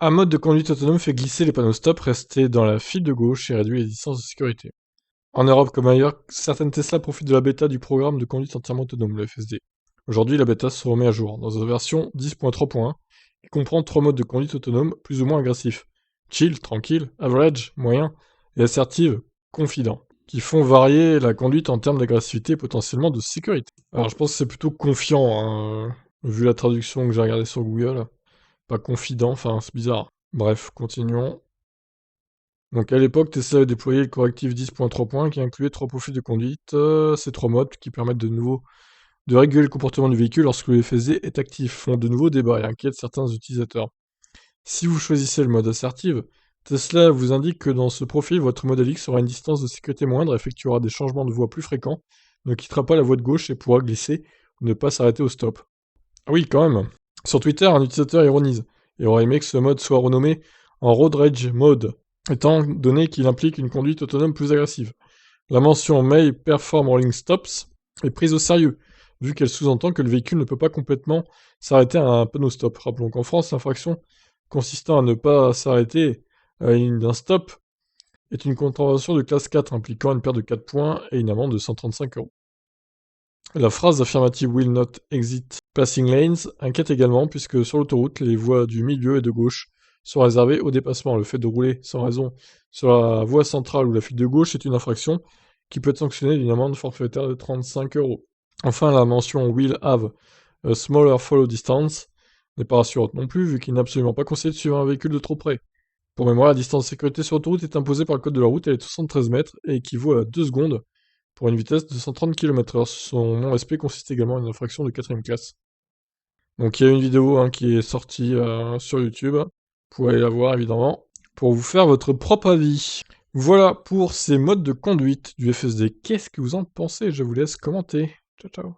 Un mode de conduite autonome fait glisser les panneaux stop, rester dans la file de gauche et réduire les distances de sécurité. En Europe comme ailleurs, certaines Tesla profitent de la bêta du programme de conduite entièrement autonome, le FSD. Aujourd'hui, la bêta se remet à jour, dans une version 10.3.1, qui comprend 3 modes de conduite autonome plus ou moins agressifs. Chill, tranquille, average, moyen, et assertive, confident, qui font varier la conduite en termes d'agressivité et potentiellement de sécurité. Alors je pense que c'est plutôt confiant, hein, vu la traduction que j'ai regardée sur Google. Pas confident, enfin c'est bizarre. Bref, continuons. Donc à l'époque, Tesla avait déployé le correctif 10.3 qui incluait 3 profils de conduite, ces 3 modes qui permettent de nouveau de réguler le comportement du véhicule lorsque le FSD est actif, font de nouveaux débats et inquiètent certains utilisateurs. Si vous choisissez le mode assertive, Tesla vous indique que dans ce profil, votre modèle X aura une distance de sécurité moindre, effectuera des changements de voie plus fréquents, ne quittera pas la voie de gauche et pourra glisser ou ne pas s'arrêter au stop. Ah oui, quand même. Sur Twitter, un utilisateur ironise et aurait aimé que ce mode soit renommé en Road Rage Mode, étant donné qu'il implique une conduite autonome plus agressive. La mention May Perform Rolling Stops est prise au sérieux, vu qu'elle sous-entend que le véhicule ne peut pas complètement s'arrêter à un panneau stop. Rappelons qu'en France, l'infraction consistant à ne pas s'arrêter à d'un stop est une contravention de classe 4 impliquant une perte de 4 points et une amende de 135 €. La phrase affirmative Will not exit passing lanes inquiète également puisque sur l'autoroute, les voies du milieu et de gauche sont réservées au dépassement. Le fait de rouler sans raison sur la voie centrale ou la file de gauche est une infraction qui peut être sanctionnée d'une amende forfaitaire de 35 €. Enfin, la mention Will have a smaller follow distance n'est pas rassurante non plus vu qu'il n'est absolument pas conseillé de suivre un véhicule de trop près. Pour mémoire, la distance de sécurité sur autoroute est imposée par le code de la route, elle est de 73 mètres et équivaut à 2 secondes pour une vitesse de 130 km/h. Son non-respect consiste également en une infraction de 4ème classe. Donc il y a une vidéo hein, qui est sortie sur YouTube, vous pouvez aller la voir évidemment, pour vous faire votre propre avis. Voilà pour ces modes de conduite du FSD. Qu'est-ce que vous en pensez? Je vous laisse commenter. Ciao ciao.